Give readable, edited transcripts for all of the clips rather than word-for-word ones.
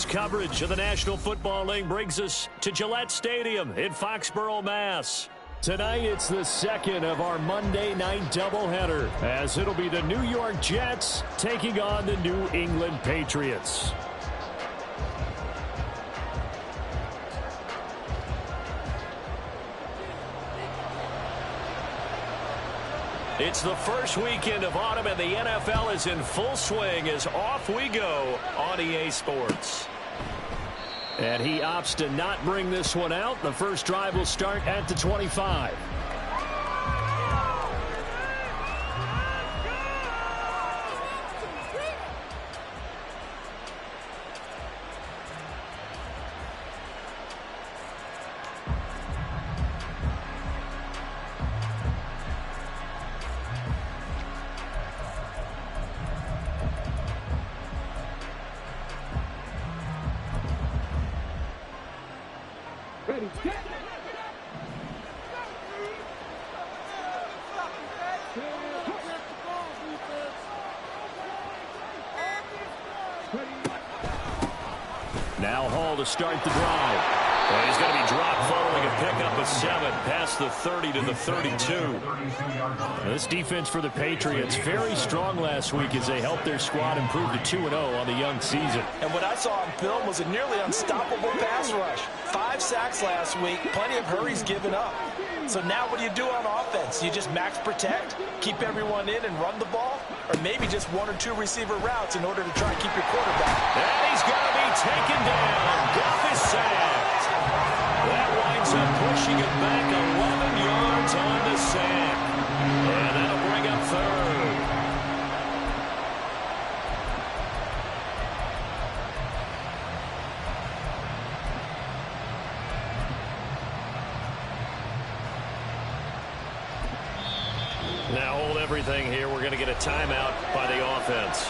coverage of the National Football League brings us to Gillette Stadium in Foxborough, Mass. Tonight, it's the second of our Monday night doubleheader, as it'll be the New York Jets taking on the New England Patriots. It's the first weekend of autumn, and the NFL is in full swing as off we go on EA Sports. And he opts to not bring this one out. The first drive will start at the 25. Now Hall to start the drive. And he's going to be dropped following a pickup of 7 past the 30 to the 32. This defense for the Patriots, very strong last week as they helped their squad improve to 2-0 on the young season. And what I saw on film was a nearly unstoppable pass rush. 5 sacks last week, plenty of hurries given up. So now what do you do on offense? You just max protect, keep everyone in and run the ball? Or maybe just 1 or 2 receiver routes in order to try and keep your quarterback. And he's going to be taken down. Goff is sacked. That winds up pushing it back 11 yards on the sack. And that'll bring up third. Now hold everything here. We're going to get a timeout by the offense.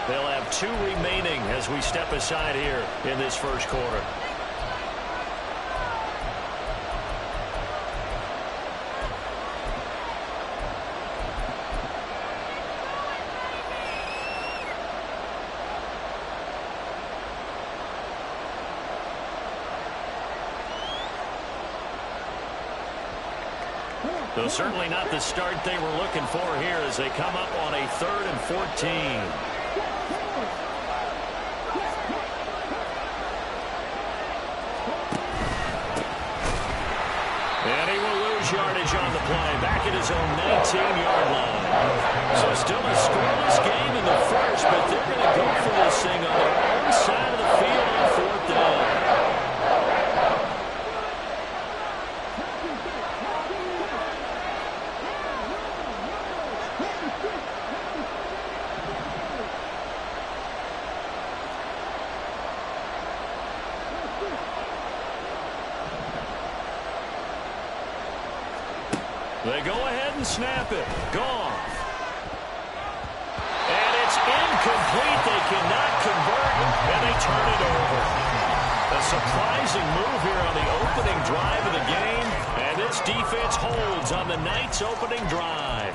They'll have 2 remaining as we step aside here in this first quarter. So certainly not the start they were looking for here as they come up on a 3rd and 14. And he will lose yardage on the play, back at his own 19-yard line. So still a scoreless game in the first, but they're going to go for this thing on their own side of the field on 4th down. They go ahead and snap it. Goff. And it's incomplete. They cannot convert, and they turn it over. A surprising move here on the opening drive of the game, and this defense holds on the night's opening drive.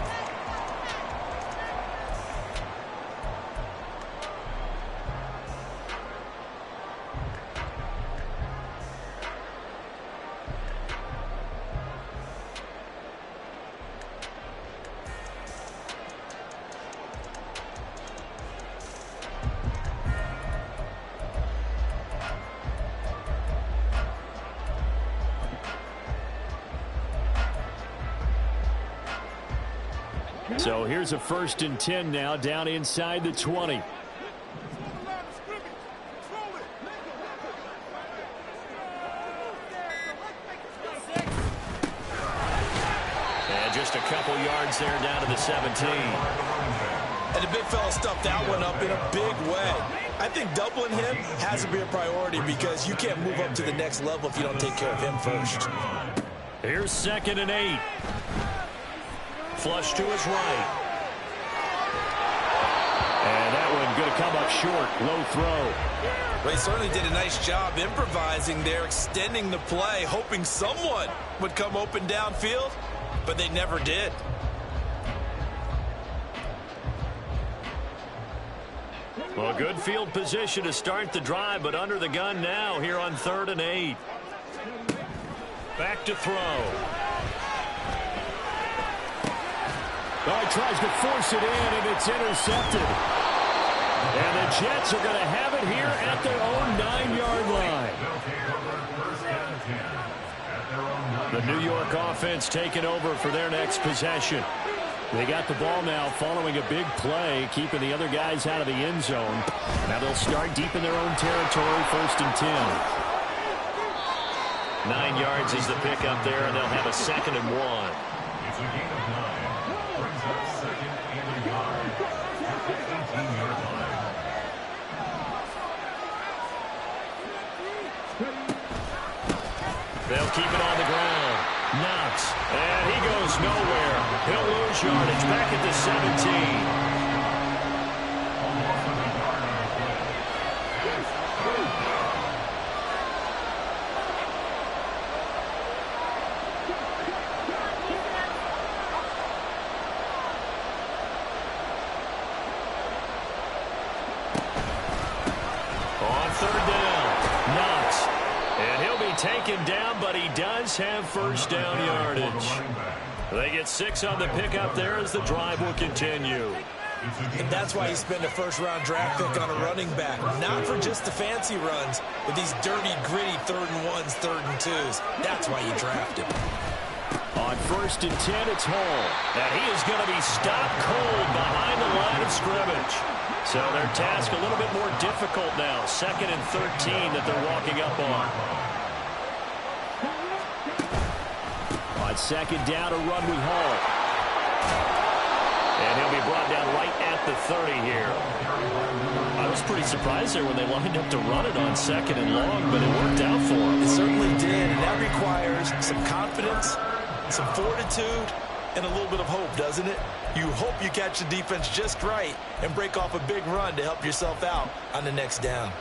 So here's a 1st and 10 now, down inside the 20. And just a couple yards there down to the 17. And the big fella stuffed that one up in a big way. I think doubling him has to be a priority because you can't move up to the next level if you don't take care of him first. Here's 2nd and 8. Flush to his right. And that one going to come up short. Low throw. They certainly did a nice job improvising there, extending the play, hoping someone would come open downfield, but they never did. Well, good field position to start the drive, but under the gun now here on 3rd and 8. Back to throw. Oh, he tries to force it in, and it's intercepted. And the Jets are going to have it here at their own 9-yard line. The New York offense taking over for their next possession. They got the ball now following a big play, keeping the other guys out of the end zone. Now they'll start deep in their own territory, 1st and 10. 9 yards is the pickup there, and they'll have a 2nd and 1. It's a gain of 9. Brings up 2nd and a yard at the 18-yard line. They'll keep it on the ground. Knox. And he goes nowhere. He'll lose yardage back at the 17. Taken down, but he does have 1st down yardage. They get 6 on the pickup there as the drive will continue. And that's why you spend a 1st-round draft pick on a running back. Not for just the fancy runs, but these dirty, gritty 3rd and 1s, 3rd and 2s. That's why you draft him. On 1st and 10, it's Hall. And he is going to be stopped cold behind the line of scrimmage. So their task a little bit more difficult now. 2nd and 13 that they're walking up on. On 2nd down, a run with Hall. And he'll be brought down right at the 30 here. I was pretty surprised there when they lined up to run it on 2nd and long, but it worked out for him. It certainly did, and that requires some confidence, some fortitude, and a little bit of hope, doesn't it? You hope you catch the defense just right and break off a big run to help yourself out on the next down.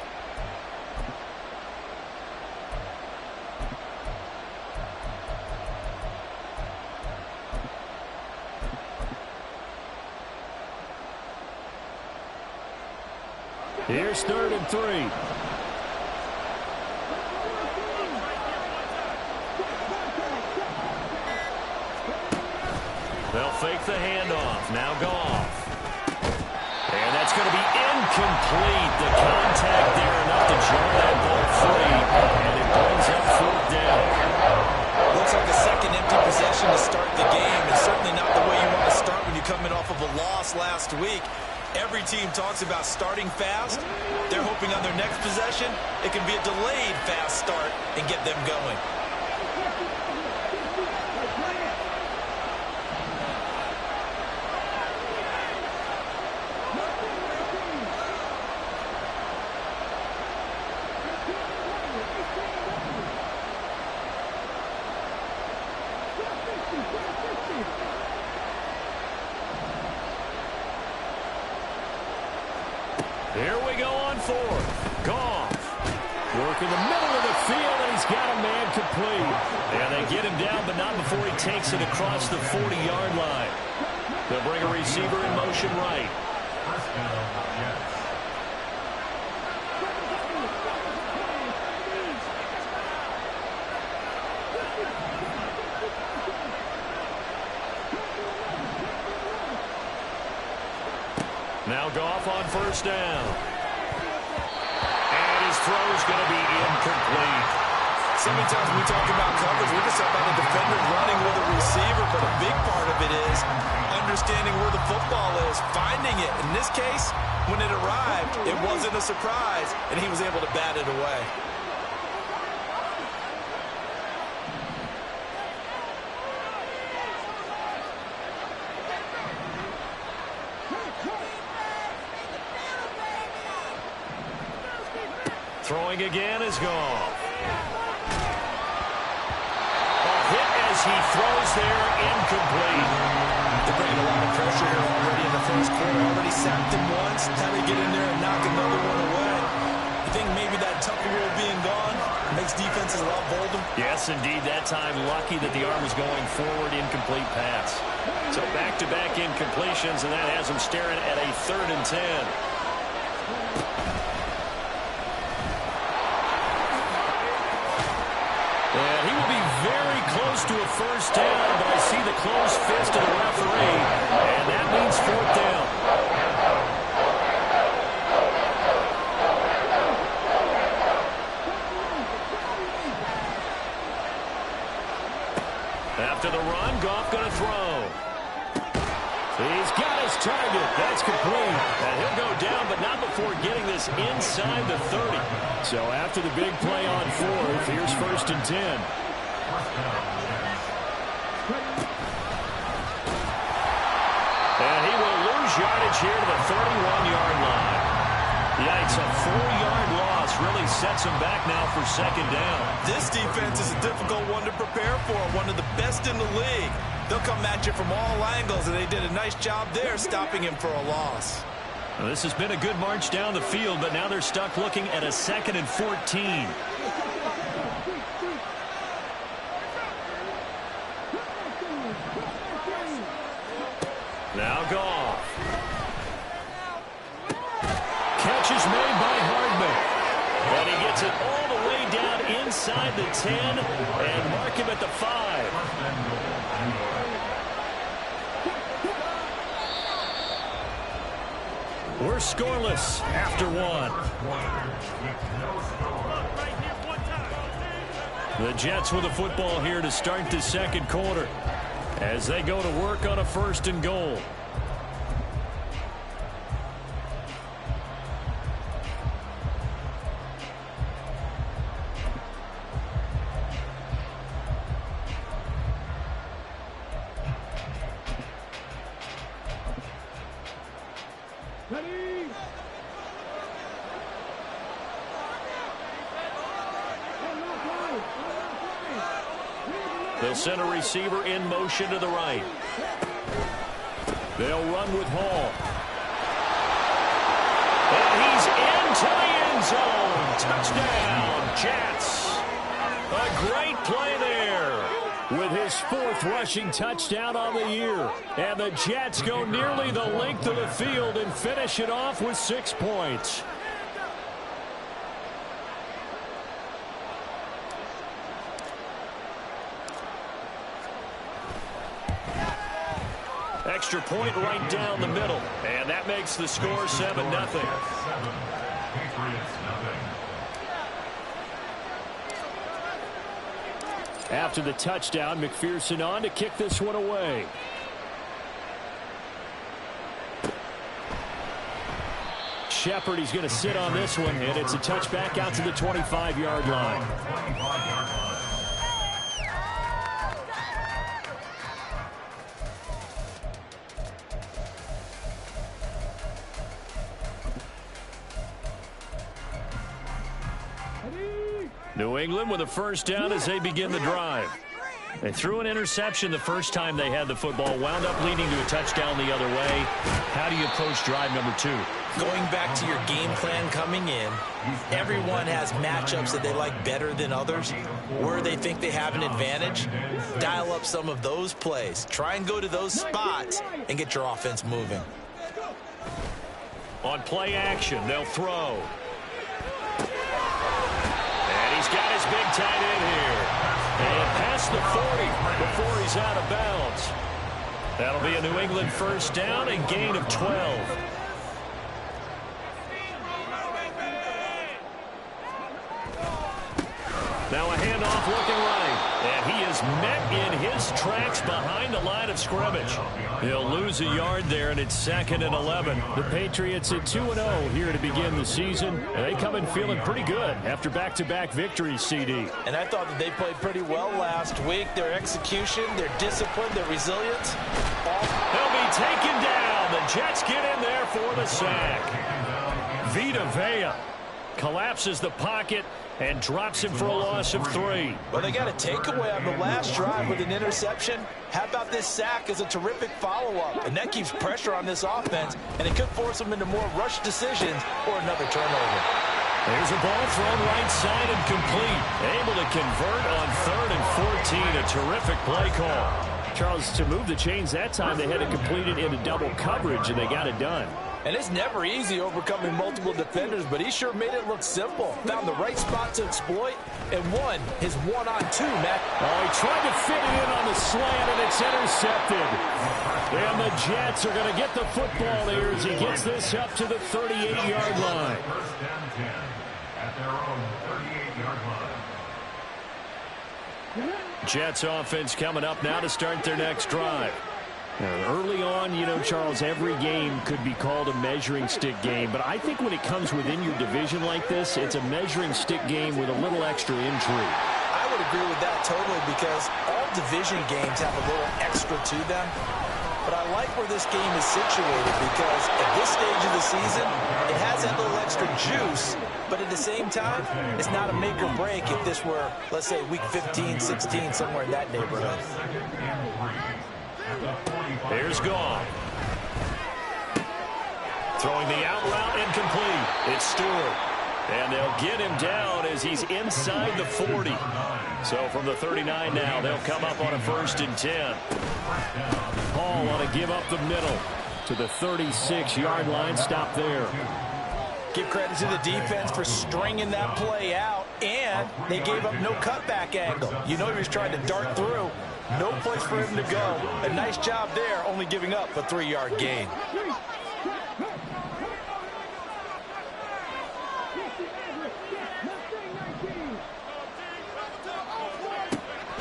Here's 3rd and 3. They'll fake the handoff. Now Goff. And that's going to be incomplete. The contact there enough to jar that ball free. And it brings up 4th down. Looks like a second empty possession to start the game. It's certainly not the way you want to start when you're coming off of a loss last week. Every team talks about starting fast. They're hoping on their next possession, it can be a delayed fast start and get them going. Here we go on 4th. Goff. Work in the middle of the field, and he's got a man complete. And they get him down, but not before he takes it across the 40-yard line. They'll bring a receiver in motion right. Now Goff on 1st down. And his throw is going to be incomplete. So many times when we talk about coverage, we just talk about a defender running with a receiver, but a big part of it is understanding where the football is, finding it. In this case, when it arrived, it wasn't a surprise, and he was able to bat it away. Throwing again is Goff. A hit as he throws there, incomplete. They're bringing a lot of pressure here already in the 1st quarter. Already sacked him once. How they get in there and knock another one away. You think maybe that Tucker rule being gone makes defenses a lot bolder? Yes, indeed. That time, lucky that the arm was going forward, incomplete pass. So back-to-back incompletions, and that has him staring at a 3rd and 10. first down, but I see the closed fist of the referee, and that means fourth down. After the run, Goff going to throw. He's got his target. That's complete. And he'll go down, but not before getting this inside the 30. So after the big play on fourth, here's first and 10. And he will lose yardage here to the 31-yard line. Yikes, a 4-yard loss really sets him back now for second down. This defense is a difficult one to prepare for, one of the best in the league. They'll come at you from all angles, and they did a nice job there stopping him for a loss. Well, this has been a good march down the field, but now they're stuck looking at a 2nd and 14. Now Goff. Catch is made by Hardman. And he gets it all the way down inside the 10 and mark him at the 5. We're scoreless after one. The Jets with the football here to start the second quarter as they go to work on a 1st and goal. They'll send a receiver in motion to the right. They'll run with Hall. And he's into the end zone. Touchdown, Jets. A great play there with his 4th rushing touchdown on the year. And the Jets go nearly the length of the field and finish it off with 6 points. Extra point right down the middle. And that makes the score 7-0. After the touchdown, McPherson on to kick this one away. Shepard, he's going to sit on this one, and it's a touchback out to the 25-yard line. New England with a first down as they begin the drive. They threw an interception the first time they had the football, wound up leading to a touchdown the other way. How do you approach drive number 2? Going back to your game plan coming in, everyone has matchups that they like better than others. Where they think they have an advantage, dial up some of those plays. Try and go to those spots and get your offense moving. On play action, they'll throw. He's got his big tight end here. And past the 40 before he's out of bounds. That'll be a New England first down and gain of 12. Now a handoff looking right. And he is met in his tracks behind the line of scrimmage. He'll lose a yard there, and it's 2nd and 11. The Patriots at 2-0 here to begin the season. And they come in feeling pretty good after back-to-back victories, CD. And I thought that they played pretty well last week. Their execution, their discipline, their resilience. They'll be taken down. The Jets get in there for the sack. Vita Vea collapses the pocket and drops him for a loss of 3. Well, they got a takeaway on the last drive with an interception. How about this sack as a terrific follow-up? And that keeps pressure on this offense, and it could force them into more rush decisions or another turnover. There's a ball thrown right side and complete. Able to convert on 3rd and 14. A terrific play call. Charles, to move the chains that time, they had to complete it into double coverage, and they got it done. And it's never easy overcoming multiple defenders, but he sure made it look simple. Found the right spot to exploit and won his one-on-two, Matt. Oh, he tried to fit it in on the slant, and it's intercepted. And the Jets are going to get the football here as he gets this up to the 38-yard line. First down 10 at their own 38-yard line. Jets offense coming up now to start their next drive. Early on, you know, Charles, every game could be called a measuring stick game. But I think when it comes within your division like this, it's a measuring stick game with a little extra intrigue. I would agree with that totally because all division games have a little extra to them. But I like where this game is situated because at this stage of the season, it has that little extra juice. But at the same time, it's not a make or break if this were, let's say, week 15, 16, somewhere in that neighborhood. Here's Goff. Throwing the out route incomplete. It's Stewart. And they'll get him down as he's inside the 40. So from the 39 now, they'll come up on a 1st and 10. Hall want to give up the middle to the 36-yard line. Stop there. Give credit to the defense for stringing that play out, and they gave up no cutback angle. You know he was trying to dart through. No place for him to go. A nice job there, only giving up a 3-yard gain.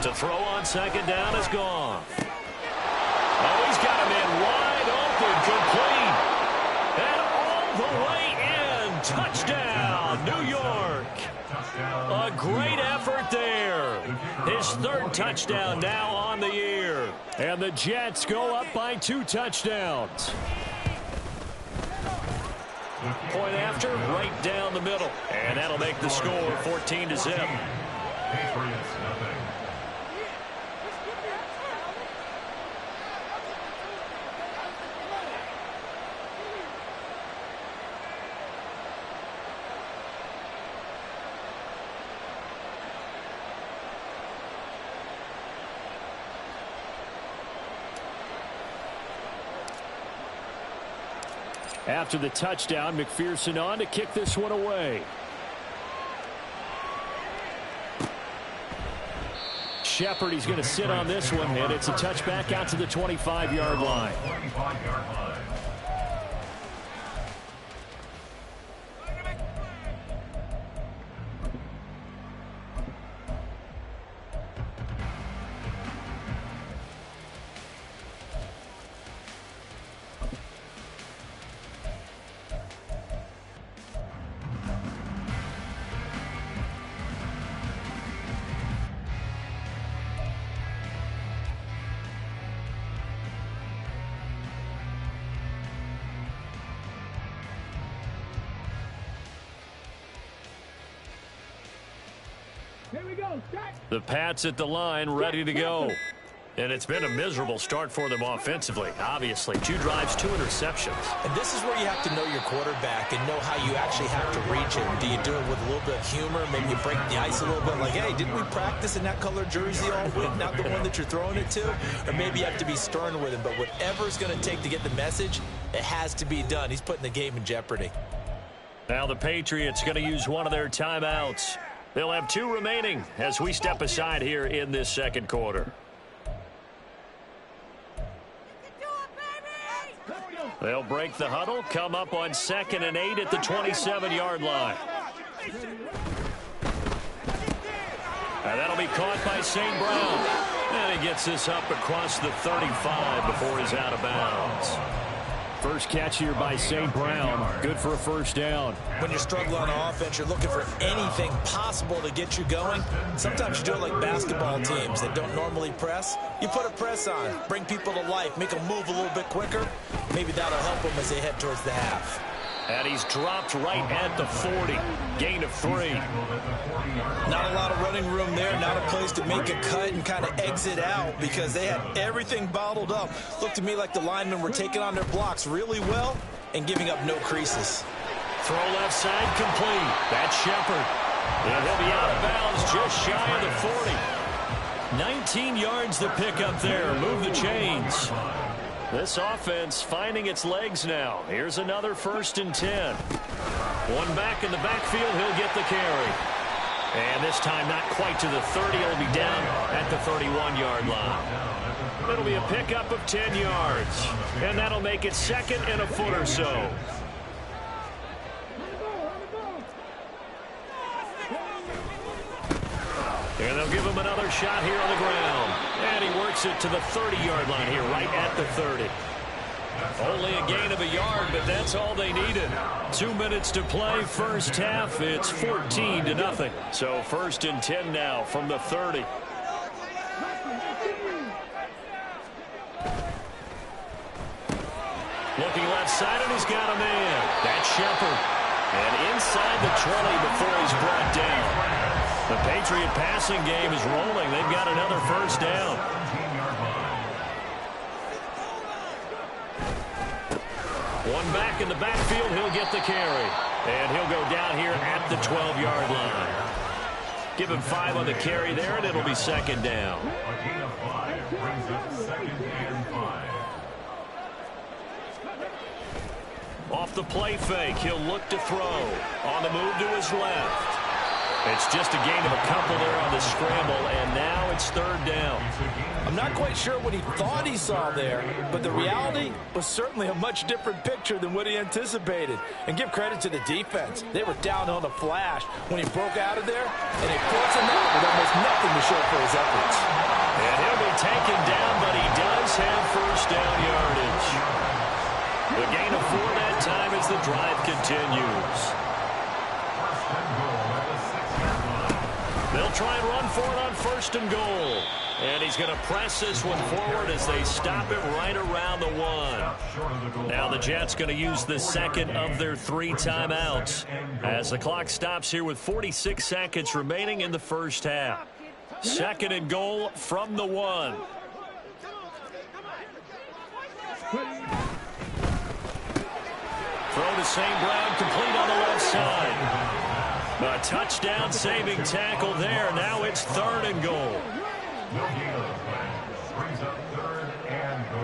To throw on 2nd down is gone. Oh, he's got him in wide open, complete. And all the way in. Touchdown, New York. A great effort there. His 3rd touchdown now on the year. And the Jets go up by 2 touchdowns. Point after, right down the middle. And that'll make the score 14-0. Patriots nothing. After the touchdown, McPherson on to kick this one away. Shepard, he's going to sit on this one, and it's a touchback out to the 25-yard line. 25-yard line. The Pats at the line, ready to go. And it's been a miserable start for them offensively. Obviously, 2 drives, 2 interceptions. And this is where you have to know your quarterback and know how you actually have to reach him. Do you do it with a little bit of humor? Maybe you break the ice a little bit like, hey, didn't we practice in that color jersey all week? Not the one that you're throwing it to? Or maybe you have to be stern with him. But whatever it's going to take to get the message, it has to be done. He's putting the game in jeopardy. Now the Patriots going to use one of their timeouts. They'll have 2 remaining as we step aside here in this 2nd quarter. They'll break the huddle, come up on 2nd and 8 at the 27-yard line. And that'll be caught by St. Brown. And he gets this up across the 35 before he's out of bounds. First catch here by St. Brown. Good for a 1st down. When you're struggling on offense, you're looking for anything possible to get you going. Sometimes you do it like basketball teams that don't normally press. You put a press on, bring people to life, make them move a little bit quicker. Maybe that'll help them as they head towards the half. And he's dropped right at the 40. Gain of 3. Not a lot of running room there. Not a place to make a cut and kind of exit out because they had everything bottled up. Looked to me like the linemen were taking on their blocks really well and giving up no creases. Throw left side complete. That's Shepard. And he'll be out of bounds just shy of the 40. 19 yards to pick up there. Move the chains. This offense finding its legs now. Here's another 1st and 10. One back in the backfield. He'll get the carry. And this time not quite to the 30. He'll be down at the 31-yard line. It'll be a pickup of 10 yards. And that'll make it 2nd and a foot or so. And they'll give him another shot here on the ground. And he works it to the 30-yard line here, right at the 30. Only a gain of a yard, but that's all they needed. 2 minutes to play, first half. It's 14-0. So 1st and 10 now from the 30. Looking left side, and he's got a man. That's Shepard. And inside the 20 before he's brought down. The Patriot passing game is rolling. They've got another 1st down. One back in the backfield. He'll get the carry. And he'll go down here at the 12-yard line. Give him 5 on the carry there, and it'll be 2nd down. A gain of 5 brings up 2nd and 5. Off the play fake, he'll look to throw. On the move to his left. It's just a gain of a couple there on the scramble, and now it's 3rd down. I'm not quite sure what he thought he saw there, but the reality was certainly a much different picture than what he anticipated. And give credit to the defense. They were down on the flash when he broke out of there, and he pulls him out with almost nothing to show for his efforts. And he'll be taken down, but he does have 1st down yardage. The gain of 4 that time as the drive continues. They'll try and run for it on 1st and goal. And he's going to press this one forward as they stop it right around the 1. Now the Jets going to use the 2nd of their 3 timeouts as the clock stops here with 46 seconds remaining in the 1st half. 2nd and goal from the 1. Throw to St. Brown, complete on the left side. A touchdown saving tackle there. Now it's 3rd and goal. No gain of the play. Brings up 3rd and goal.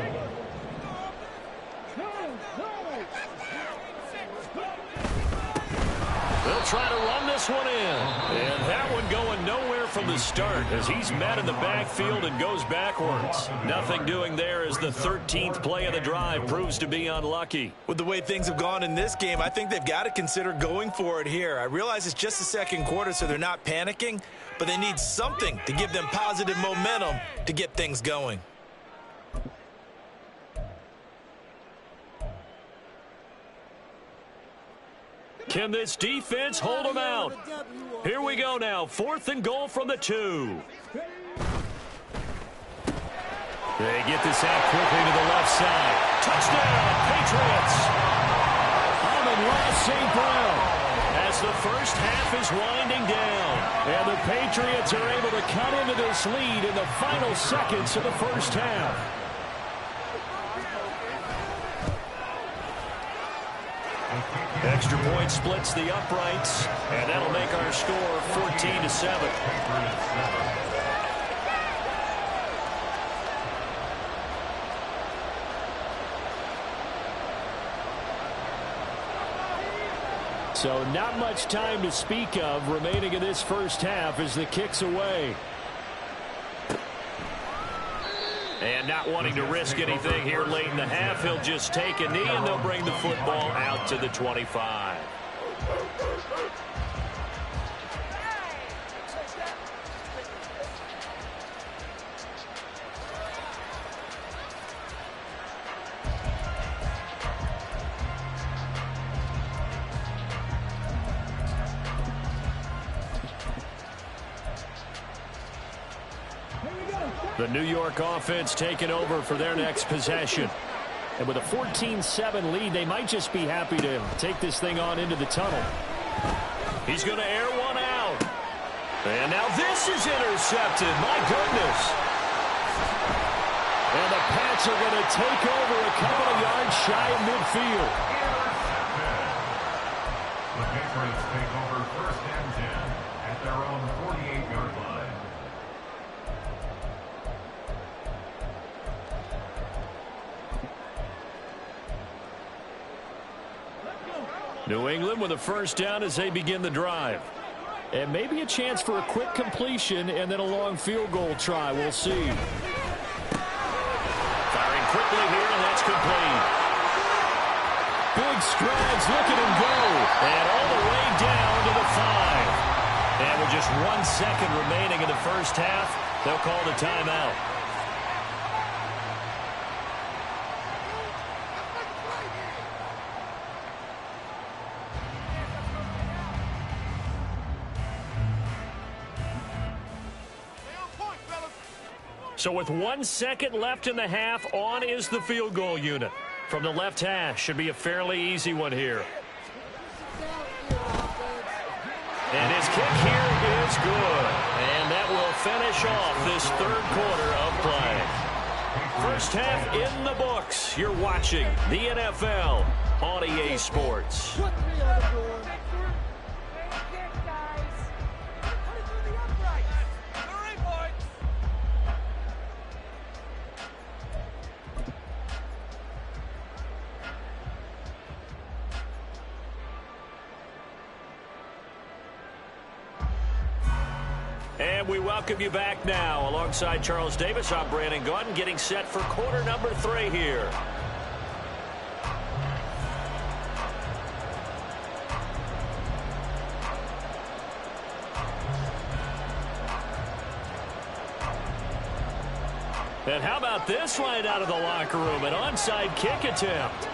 They'll try to run this one in. And that one going nowhere from the start as he's met in the backfield and goes backwards. Nothing doing there as the 13th play of the drive proves to be unlucky. With the way things have gone in this game, I think they've got to consider going for it here. I realize it's just the 2nd quarter, so they're not panicking, but they need something to give them positive momentum to get things going. Can this defense hold them out? Here we go now. 4th and goal from the 2. They get this out quickly to the left side. Touchdown, Patriots! Amon-Ra St. Brown. As the 1st half is winding down. And the Patriots are able to cut into this lead in the final seconds of the 1st half. Extra point splits the uprights, and that'll make our score 14-7. So not much time to speak of remaining in this 1st half as the kick's away. And not wanting to risk anything here late in the half, he'll just take a knee, and they'll bring the football out to the 25. The New York offense taking over for their next possession. And with a 14-7 lead, they might just be happy to take this thing on into the tunnel. He's going to air one out. And now this is intercepted. My goodness. And the Pats are going to take over a couple of yards shy of midfield. The Patriots take over 1st and 10 at their own 48-yard line. New England with a first down as they begin the drive. And maybe a chance for a quick completion and then a long field goal try. We'll see. Firing quickly here, and that's complete. Big strides, look at him go. And all the way down to the 5. And with just 1 second remaining in the first half, they'll call the timeout. So with 1 second left in the half, on is the field goal unit. From the left hash, should be a fairly easy one here. And his kick here is good. And that will finish off this third quarter of play. First half in the books. You're watching the NFL on EA Sports. And we welcome you back now. Alongside Charles Davis, I'm Brandon Gaudin, getting set for quarter number 3 here. And how about this right out of the locker room? An onside kick attempt.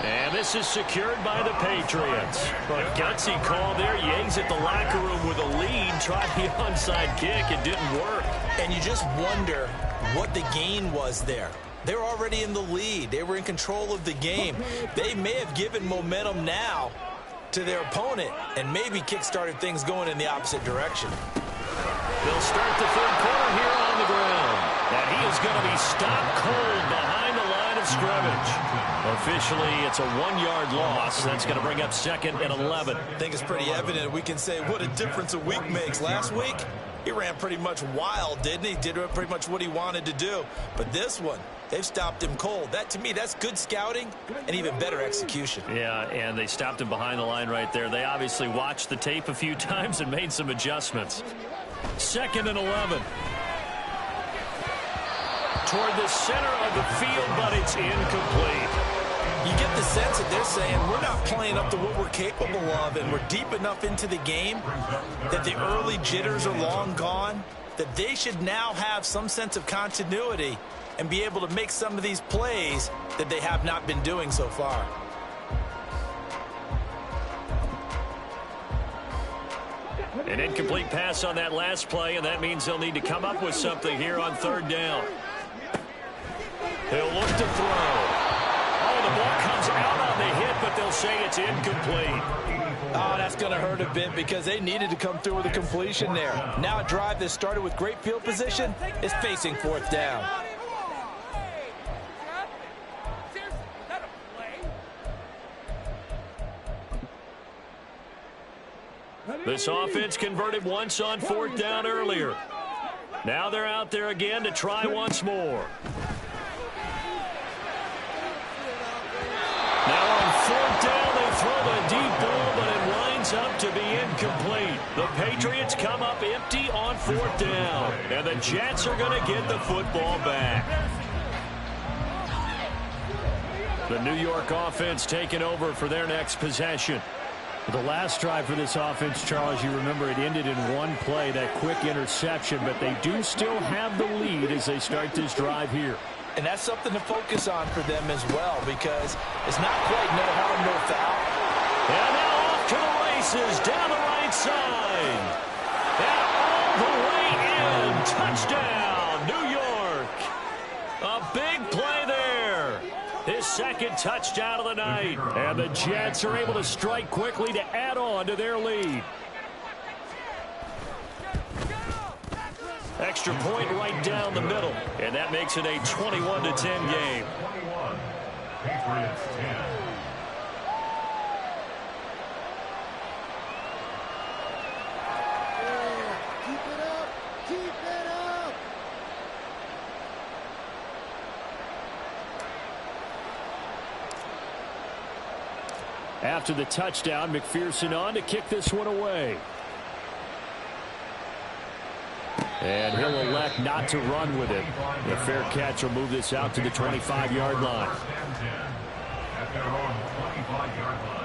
And this is secured by the Patriots. A gutsy call there. Yanks at the locker room with a lead. Tried the onside kick. It didn't work. And you just wonder what the gain was there. They were already in the lead. They were in control of the game. They may have given momentum now to their opponent and maybe kick-started things going in the opposite direction. They'll start the third quarter here on the ground. And he is going to be stopped cold behind the line of scrimmage. Officially, it's a 1-yard loss. That's going to bring up second and 11. I think it's pretty evident. We can say what a difference a week makes. Last week, he ran pretty much wild, didn't he? Did pretty much what he wanted to do. But this one, they've stopped him cold. That, to me, that's good scouting and even better execution. Yeah, and they stopped him behind the line right there. They obviously watched the tape a few times and made some adjustments. Second and 11. Toward the center of the field, but it's incomplete. You get the sense that they're saying we're not playing up to what we're capable of, and we're deep enough into the game that the early jitters are long gone, that they should now have some sense of continuity and be able to make some of these plays that they have not been doing so far. An incomplete pass on that last play, and that means they'll need to come up with something here on third down. He'll look to throw. Oh, the ball comes out on the hit, but they'll say it's incomplete. Oh, that's going to hurt a bit because they needed to come through with a completion there. Now a drive that started with great field position is facing fourth down. This offense converted once on fourth down earlier. Now they're out there again to try once more. Now on fourth down, they throw the deep ball, but it winds up to be incomplete. The Patriots come up empty on fourth down, and the Jets are going to get the football back. The New York offense taking over for their next possession. The last drive for this offense, Charles, you remember it ended in one play, that quick interception, but they do still have the lead as they start this drive here. And that's something to focus on for them as well, because it's not quite no harm, no foul. And now off to the races down the right side. And all the way in. Touchdown, New York. A big play there. His second touchdown of the night. And the Jets are able to strike quickly to add on to their lead. Extra point right down the middle. And that makes it a 21-10 game. 21. Patriots 10. After the touchdown, McPherson on to kick this one away. And he'll elect not to run with it. The fair catch will move this out to the 25-yard line. At their own 25-yard line.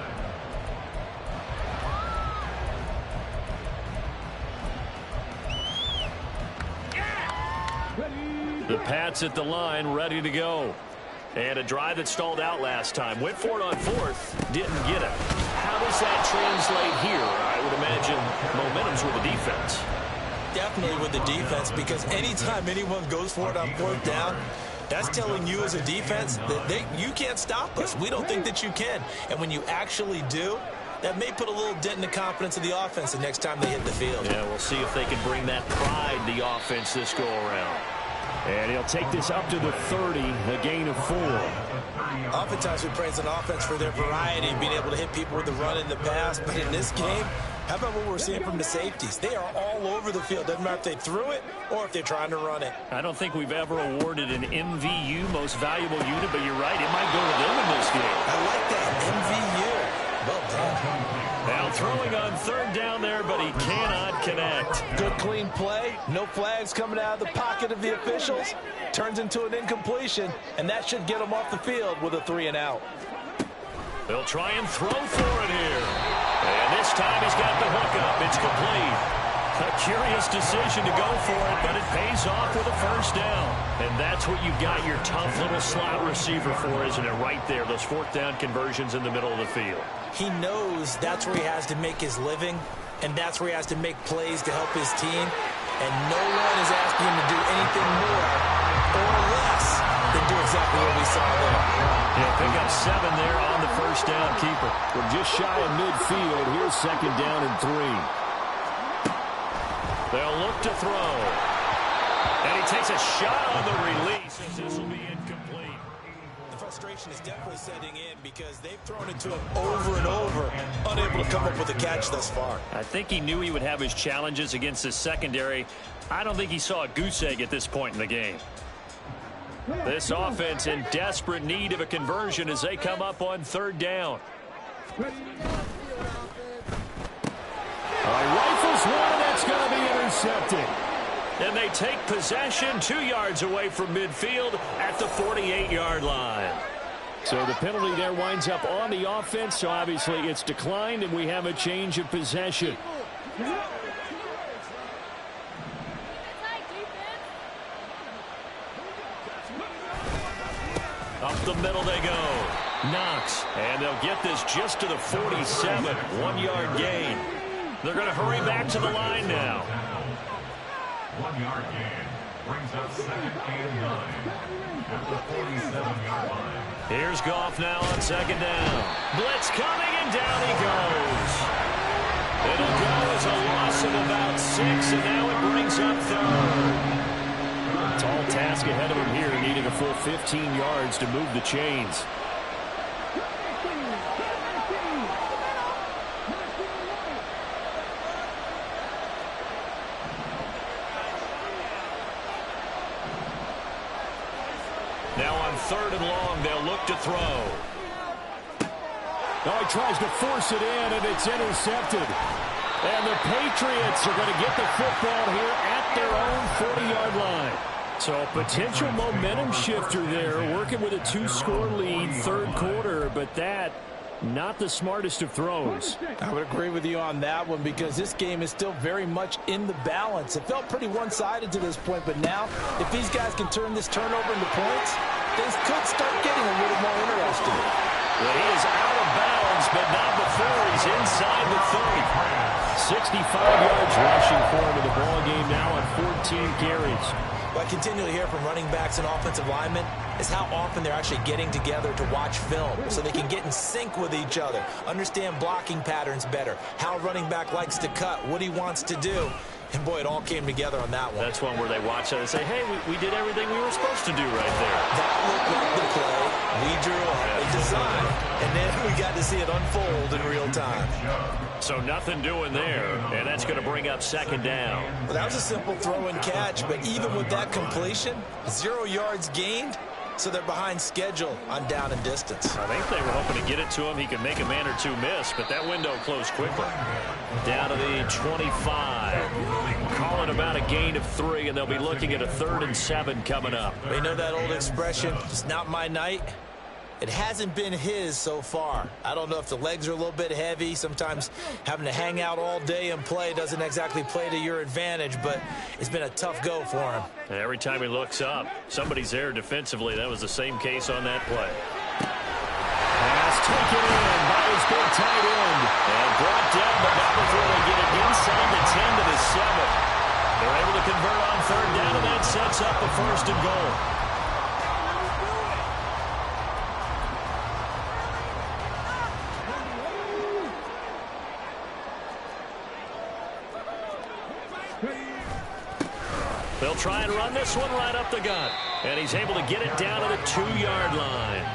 The Pats at the line, ready to go. And a drive that stalled out last time. Went for it on fourth, didn't get it. How does that translate here? I would imagine momentum's with the defense. Definitely with the defense, because anytime anyone goes for it on fourth down, that's telling you as a defense that you can't stop us. We don't think that you can. And when you actually do, that may put a little dent in the confidence of the offense the next time they hit the field. Yeah, we'll see if they can bring that pride, the offense, this go around. And he'll take this up to the 30, a gain of 4. Oftentimes we praise an offense for their variety, being able to hit people with the run in the pass. But in this game, how about what we're seeing from the safeties? They are all over the field. Doesn't matter if they threw it or if they're trying to run it. I don't think we've ever awarded an MVU, most valuable unit, but you're right, it might go to them in this game. I like that, MVU. Well done. Now throwing on third down there, but he cannot connect. Good clean play. No flags coming out of the pocket of the officials. Turns into an incompletion, and that should get him off the field with a 3-and-out. They'll try and throw for it here. And this time he's got the hook up. It's complete. A curious decision to go for it, but it pays off with a first down. And that's what you've got your tough little slot receiver for, isn't it? Right there, those fourth down conversions in the middle of the field. He knows that's where he has to make his living, and that's where he has to make plays to help his team. And no one is asking him to do anything more or less than do exactly what we saw there. Yeah, pick up 7 there on the first down keeper. We're just shy of midfield. Here's second down and 3. They'll look to throw. And he takes a shot on the release. This will be incomplete. The frustration is definitely setting in because they've thrown it to him over and over, unable to come up with a catch thus far. I think he knew he would have his challenges against his secondary. I don't think he saw a goose egg at this point in the game. This offense in desperate need of a conversion as they come up on third down. Rifles one, that's going to be intercepted. And they take possession 2 yards away from midfield at the 48-yard line. So the penalty there winds up on the offense, so obviously it's declined, and we have a change of possession. Up the middle they go. Knox, and they'll get this just to the 47, 1-yard gain. They're going to hurry back to the line now. 1-yard gain brings up 2nd and 9 at the 47-yard line. Here's Goff now on second down. Blitz coming, and down he goes. It'll go as a loss of about 6, and now it brings up third. Tall task ahead of him here, needing a full 15 yards to move the chains. Now on third and long, they'll look to throw. Oh, he tries to force it in, and it's intercepted. And the Patriots are going to get the football here at their own 40-yard line. So a potential momentum shifter there, working with a 2-score lead, third quarter, but that not the smartest of throws. I would agree with you on that one because this game is still very much in the balance. It felt pretty one-sided to this point, but now if these guys can turn this turnover into points, things could start getting a little more interesting. Well, he is out of bounds, but not before he's inside the 30. 65 yards rushing for him in the ball game now on 14 carries. What I continually hear from running backs and offensive linemen is how often they're actually getting together to watch film so they can get in sync with each other, understand blocking patterns better, how a running back likes to cut, what he wants to do. And, boy, it all came together on that one. That's one where they watch it and say, hey, we did everything we were supposed to do right there. That looked like the play we drew up and designed, and then we got to see it unfold in real time. So nothing doing there, and that's going to bring up second down. Well, that was a simple throw and catch, but even with that completion, 0 yards gained, so they're behind schedule on down and distance. I think they were hoping to get it to him. He could make a man or two miss, but that window closed quickly. Down to the 25. Calling about a gain of 3, and they'll be looking at a 3rd and 7 coming up. You know that old expression, it's not my night? It hasn't been his so far. I don't know if the legs are a little bit heavy. Sometimes having to hang out all day and play doesn't exactly play to your advantage, but it's been a tough go for him. And every time he looks up, somebody's there defensively. That was the same case on that play. Pass taken in by his big tight end. And brought down, but not before they get it inside the 10 to the 7. They're able to convert on 3rd down, and that sets up the 1st and goal. They'll try and run this one right up the gut. And he's able to get it down to the 2-yard line.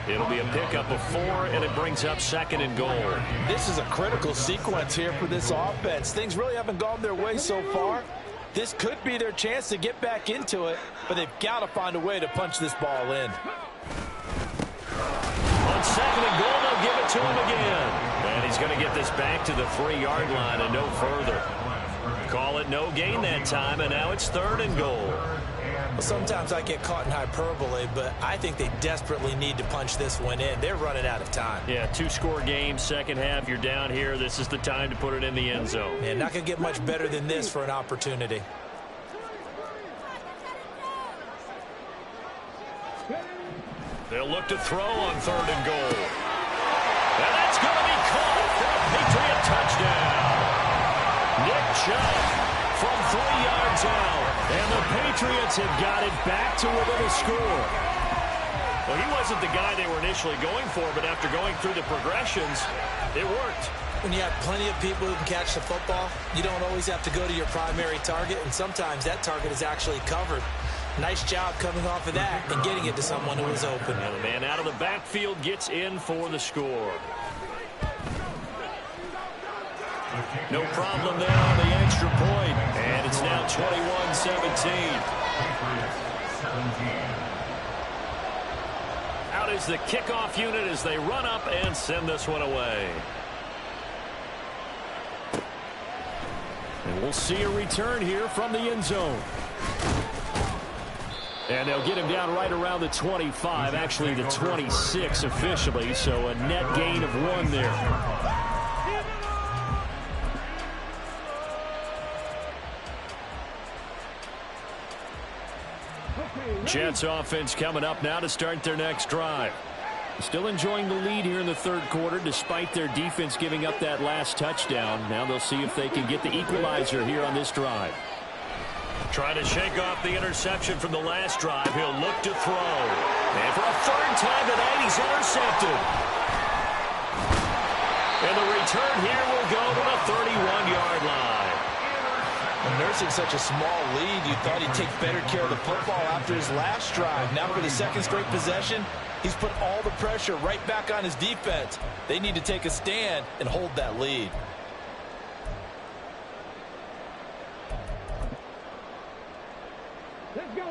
It'll be a pickup of 4, and it brings up 2nd and goal. This is a critical sequence here for this offense. Things really haven't gone their way so far. This could be their chance to get back into it, but they've got to find a way to punch this ball in. On 2nd and goal, they'll give it to him again. And he's going to get this back to the 3-yard line and no further. Call it no gain that time, and now it's 3rd and goal. Well, sometimes I get caught in hyperbole, but I think they desperately need to punch this one in. They're running out of time. Yeah, 2-score game, second half, you're down here. This is the time to put it in the end zone. Man, not going to get much better than this for an opportunity. They'll look to throw on 3rd and goal. And that's going to be caught for a Patriot touchdown. Nick Chubb from 3 yards out. And the Patriots have got it back to within a score. Well, he wasn't the guy they were initially going for, but after going through the progressions, it worked. When you have plenty of people who can catch the football, you don't always have to go to your primary target, and sometimes that target is actually covered. Nice job coming off of that and getting it to someone who was open. And the man out of the backfield gets in for the score. No problem there on the extra point. And it's now 21-17. Out is the kickoff unit as they run up and send this one away. And we'll see a return here from the end zone. And they'll get him down right around the 25, actually the 26 officially, so a net gain of 1 there. Jets offense coming up now to start their next drive. Still enjoying the lead here in the 3rd quarter despite their defense giving up that last touchdown. Now they'll see if they can get the equalizer here on this drive. Trying to shake off the interception from the last drive. He'll look to throw. And for a 3rd time tonight, he's intercepted. And the return here will go to the 31-yard line. Nursing such a small lead, you thought he'd take better care of the football after his last drive. Now for the 2nd straight possession, he's put all the pressure right back on his defense. They need to take a stand and hold that lead.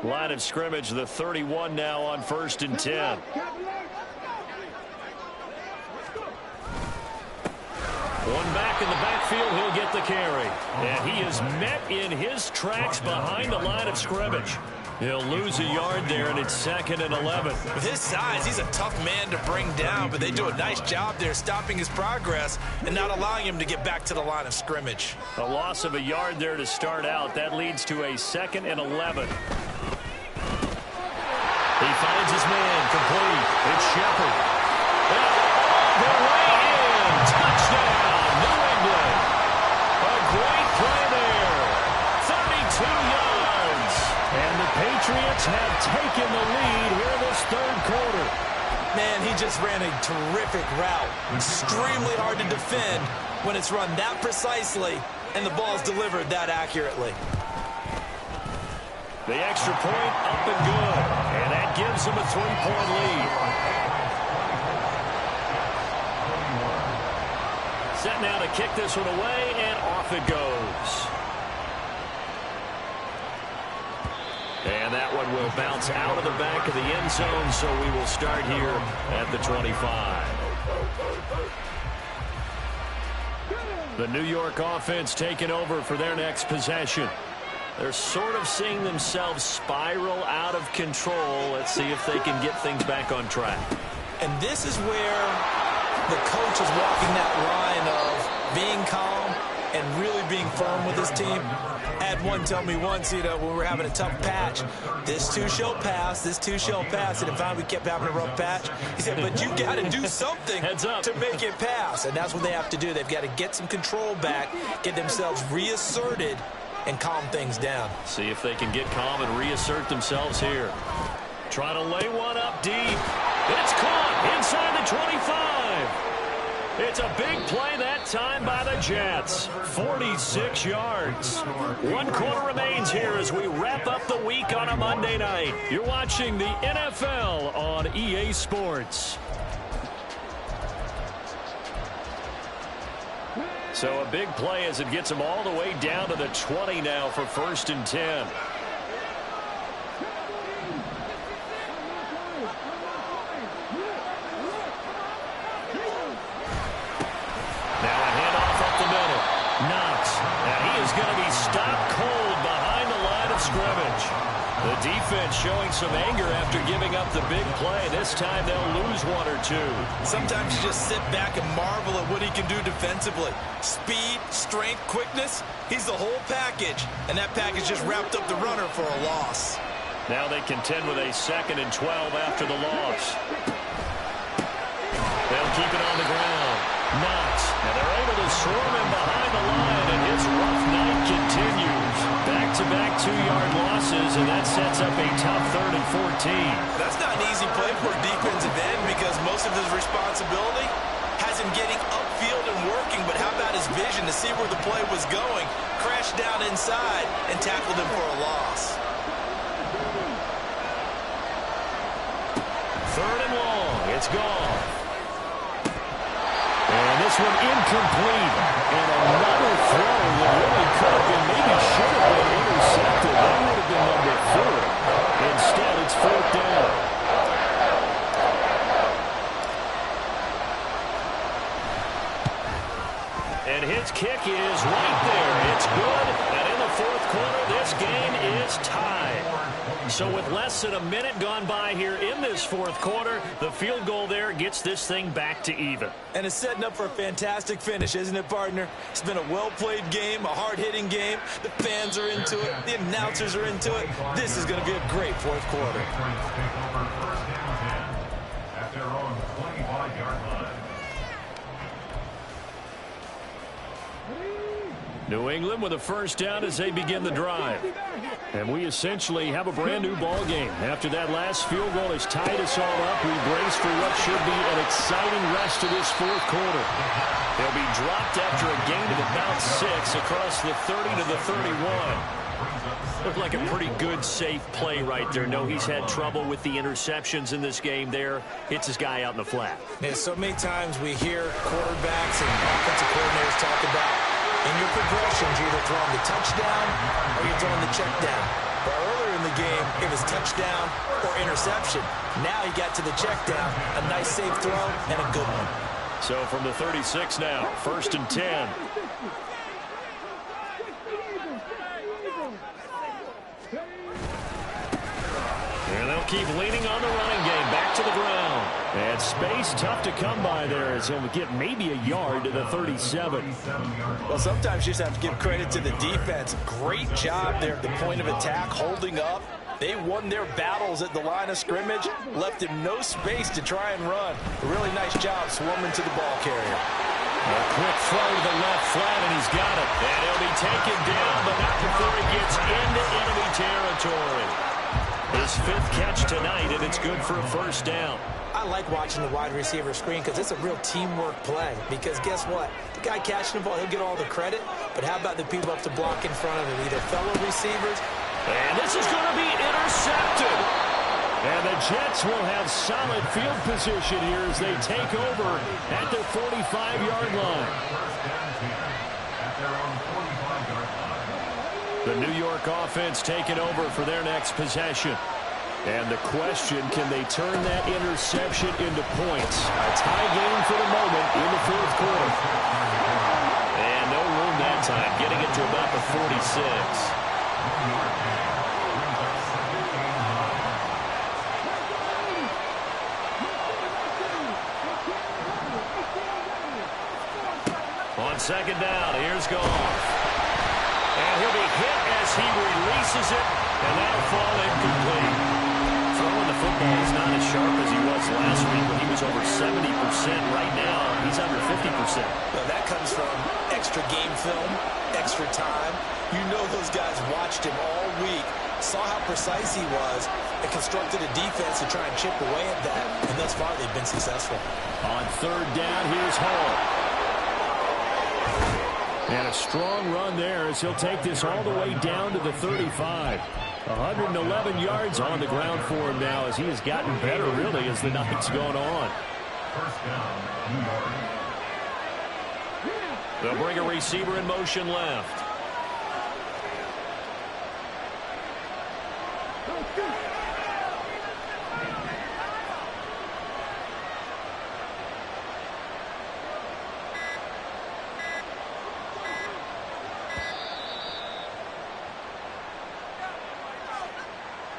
Line of scrimmage, the 31 now on 1st and 10. One back in the backfield, he'll get the carry. And he is met in his tracks behind the line of scrimmage. He'll lose a yard there, and it's 2nd and 11. With his size, he's a tough man to bring down, but they do a nice job there stopping his progress and not allowing him to get back to the line of scrimmage. A loss of a yard there to start out. That leads to a 2nd and 11. He finds his man, complete. It's Shepard. And the way in, touchdown, New England. A great play there, 32 yards. And the Patriots have taken the lead here in this 3rd quarter. Man, he just ran a terrific route. Extremely hard to defend when it's run that precisely and the ball's delivered that accurately. The extra point up and good. And that gives them a 3-point lead. Set now to kick this one away, and off it goes. And And that one will bounce out of the back of the end zone, so we will start here at the 25. The New York offense taking over for their next possession. They're sort of seeing themselves spiral out of control. Let's see if they can get things back on track. And this is where the coach is walking that line of being calm and really being firm with his team. I had one tell me once, when we were having a tough patch, this too shall pass, this too shall pass. And finally we kept having a rough patch. He said, but you got to do something Heads up. to make it pass. And that's what they have to do. They've got to get some control back, get themselves reasserted, and calm things down. See if they can get calm and reassert themselves here. Trying to lay one up deep. It's caught inside the 25. It's a big play that time by the Jets. 46 yards. 1 quarter remains here as we wrap up the week on a Monday night. You're watching the NFL on EA Sports. So a big play as it gets them all the way down to the 20 now for 1st and 10. The defense showing some anger after giving up the big play. This time they'll lose 1 or 2. Sometimes you just sit back and marvel at what he can do defensively. Speed, strength, quickness, he's the whole package. And that package just wrapped up the runner for a loss. Now they contend with a 2nd and 12 after the loss. They'll keep it on the ground. Knox. And they're able to swarm him behind the line, and his rough night continues. Back-to-back 2-yard losses, and that sets up a tough 3rd and 14. That's not an easy play for a defensive end because most of his responsibility has him getting upfield and working, but how about his vision to see where the play was going, crashed down inside, and tackled him for a loss. 3rd and long. It's gone. And this one incomplete. And another throw that really could have been, maybe should have been intercepted. That would have been number 4. Instead, it's 4th down. And his kick is right there. It's good. And in the 4th quarter, this game is tied. So with less than a minute gone by here in this 4th quarter, the field goal there gets this thing back to even. And it's setting up for a fantastic finish, isn't it, partner? It's been a well-played game, a hard-hitting game. The fans are into it. The announcers are into it. This is going to be a great 4th quarter. At their own 25-yard line. New England with a 1st down as they begin the drive. And we essentially have a brand new ball game. After that last field goal has tied us all up, we brace for what should be an exciting rest of this 4th quarter. They'll be dropped after a gain of about 6 across the 30 to the 31. Looked like a pretty good, safe play right there. No, he's had trouble with the interceptions in this game there. Hits his guy out in the flat. Yeah, so many times we hear quarterbacks and offensive coordinators talk about in your progressions, you're either throwing the touchdown or you're throwing the check down. But earlier in the game, it was touchdown or interception. Now he got to the check down, a nice safe throw, and a good one. So from the 36 now, 1st and 10. And they'll keep leaning on the running game. Back to the ground. And space tough to come by there as he'll get maybe a yard to the 37. Well, sometimes you just have to give credit to the defense. Great job there at the point of attack, holding up. They won their battles at the line of scrimmage, left him no space to try and run. A really nice job swarming to the ball carrier. A quick throw to the left flat, and he's got it. And he'll be taken down, but not before he gets into enemy territory. His 5th catch tonight, and it's good for a 1st down. I like watching the wide receiver screen because it's a real teamwork play. Because guess what? The guy catching the ball, he'll get all the credit. But how about the people up to block in front of him, either fellow receivers? And this is going to be intercepted. And the Jets will have solid field position here as they take over at their 45-yard line. The New York offense taking over for their next possession. And the question, can they turn that interception into points? A tie game for the moment in the fourth quarter. And no room that time, getting it to about the 46. On second down, here's Goff. And he'll be hit as he releases it, and that'll fall incomplete. Throwing the football is not as sharp as he was last week when he was over 70%. Right now, he's under 50%. Well, that comes from extra game film, extra time. You know those guys watched him all week, saw how precise he was, and constructed a defense to try and chip away at that. And thus far, they've been successful. On third down, here's Hall. And a strong run there as he'll take this all the way down to the 35. 111 yards on the ground for him now as he has gotten better, really, as the night's gone on. First down, New York. They'll bring a receiver in motion left.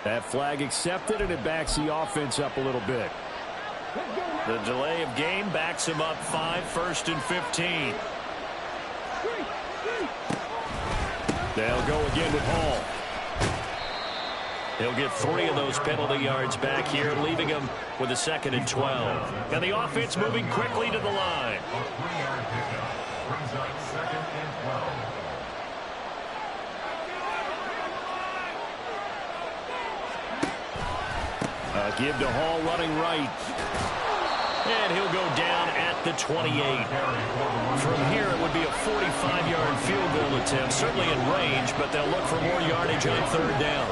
That flag accepted, and it backs the offense up a little bit. The delay of game backs him up 5, 1st and 15. They'll go again with Hall. He'll get 3 of those penalty yards back here, leaving him with a 2nd and 12. And the offense moving quickly to the line. A 3-yard pickup brings up 2nd and 12. Give to Hall running right. And he'll go down at the 28. From here, it would be a 45-yard field goal attempt, certainly in range, but they'll look for more yardage on third down.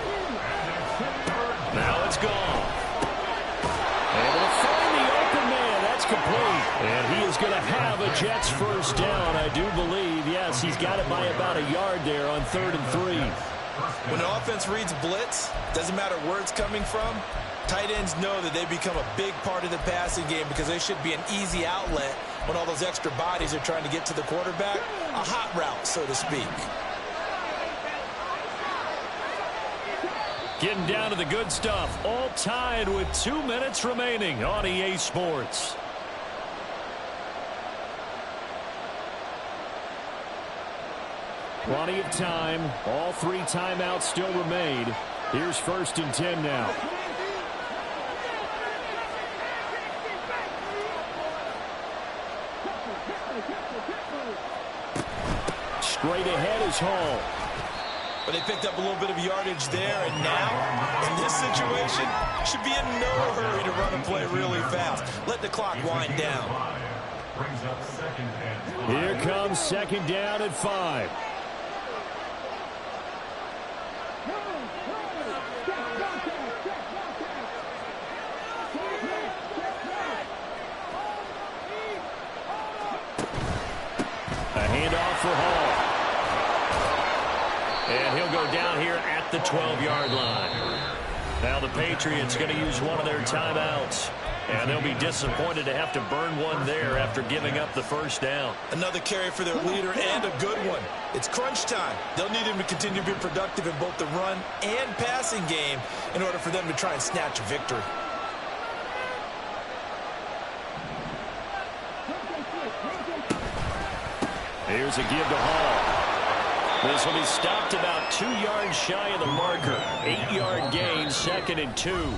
Now it's gone. Able to find the open man. That's complete. And he is going to have a Jets first down, I do believe. Yes, he's got it by about a yard there on 3rd and 3. When an offense reads blitz, doesn't matter where it's coming from, tight ends know that they become a big part of the passing game because they should be an easy outlet when all those extra bodies are trying to get to the quarterback. A hot route, so to speak. Getting down to the good stuff. All tied with 2 minutes remaining on EA Sports. Plenty of time. All 3 timeouts still remain. Here's 1st and 10 now. Straight ahead is Hall. But they picked up a little bit of yardage there, and now, in this situation, should be in no hurry to run and play really fast. Let the clock wind down. Brings up 2nd and 5. Here comes 2nd down at 5. A handoff for Hall. And he'll go down here at the 12-yard line. Now the Patriots going to use one of their timeouts. And they'll be disappointed to have to burn one there after giving up the first down. Another carry for their leader and a good one. It's crunch time. They'll need him to continue to be productive in both the run and passing game in order for them to try and snatch a victory. Here's a give to Hall. This will be stopped about 2 yards shy of the marker. 8-yard gain, 2nd and 2.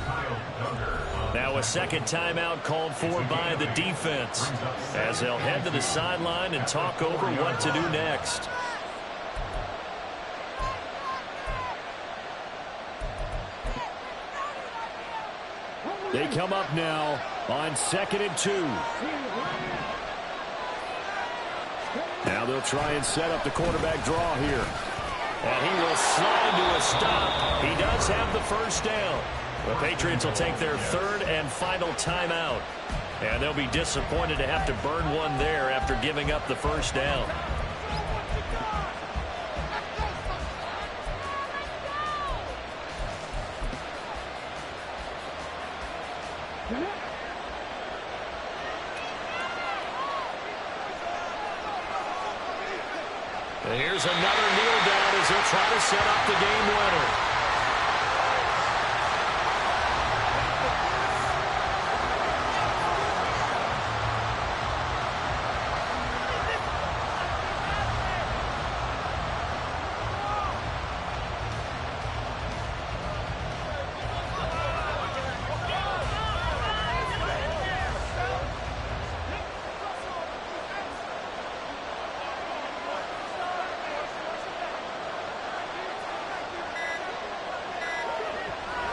Now a second timeout called for by the defense as they'll head to the sideline and talk over what to do next. They come up now on 2nd and 2. Now they'll try and set up the quarterback draw here. And he will slide to a stop. He does have the first down. The Patriots will take their 3rd and final timeout. And they'll be disappointed to have to burn one there after giving up the first down. And here's another kneel down as he'll try to set up the game winner.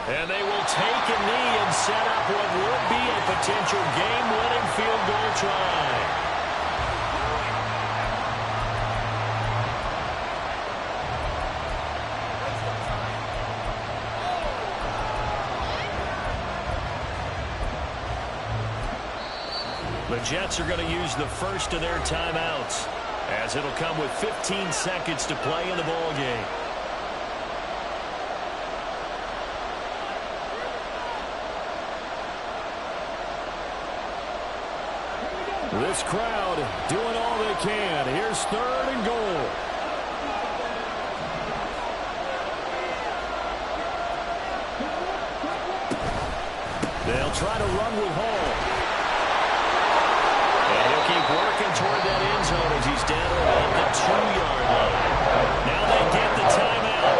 And they will take a knee and set up what would be a potential game-winning field goal try. The Jets are going to use the first of their timeouts, as it'll come with 15 seconds to play in the ball game. This crowd doing all they can. Here's 3rd and goal. They'll try to run with Hall. And he'll keep working toward that end zone as he's down around the 2-yard line. Now they get the timeout.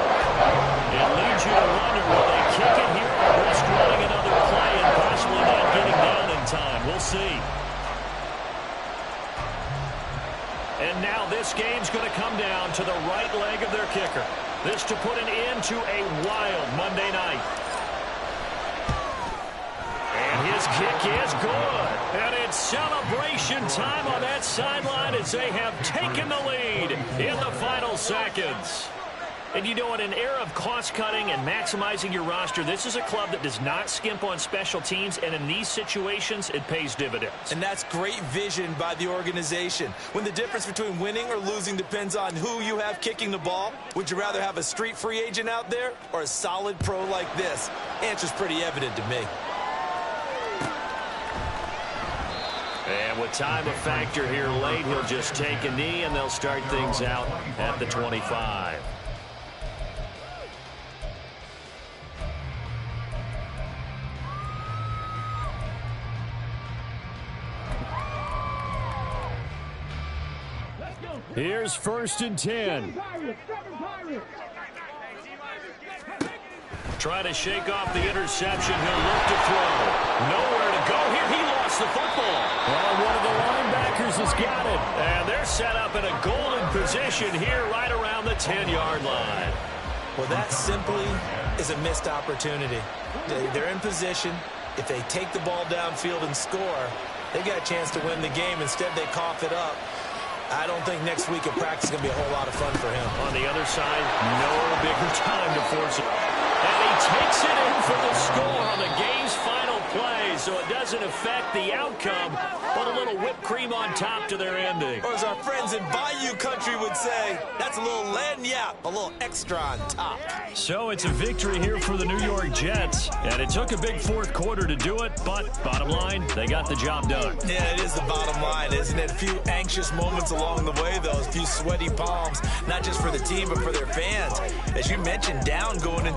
It leads you to wonder, will they kick it here or risk running another play and possibly not getting down in time? We'll see. And now this game's going to come down to the right leg of their kicker. This to put an end to a wild Monday night. And his kick is good. And it's celebration time on that sideline as they have taken the lead in the final seconds. And you know, in an era of cost-cutting and maximizing your roster, this is a club that does not skimp on special teams, and in these situations, it pays dividends. And that's great vision by the organization. When the difference between winning or losing depends on who you have kicking the ball, would you rather have a street free agent out there or a solid pro like this? Answer's pretty evident to me. And with time a factor here late, he'll just take a knee, and they'll start things out at the 25. Here's 1st and 10. Trying to shake off the interception. He'll look to throw. Nowhere to go here. He lost the football. Well, one of the linebackers has got it. And they're set up in a golden position here right around the 10-yard line. Well, that simply is a missed opportunity. They're in position. If they take the ball downfield and score, they've got a chance to win the game. Instead, they cough it up. I don't think next week at practice is going to be a whole lot of fun for him. On the other side, no bigger time to force it. And he takes it in for the score on the game's final play, so it doesn't affect the outcome, but a little whipped cream on top to their ending. Or as our friends in Bayou Country would say, that's a little lagniappe, a little extra on top. So it's a victory here for the New York Jets, and it took a big 4th quarter to do it, but bottom line, they got the job done. Yeah, it is the bottom line, isn't it? A few anxious moments along the way, though, a few sweaty palms, not just for the team, but for their fans. As you mentioned, down going into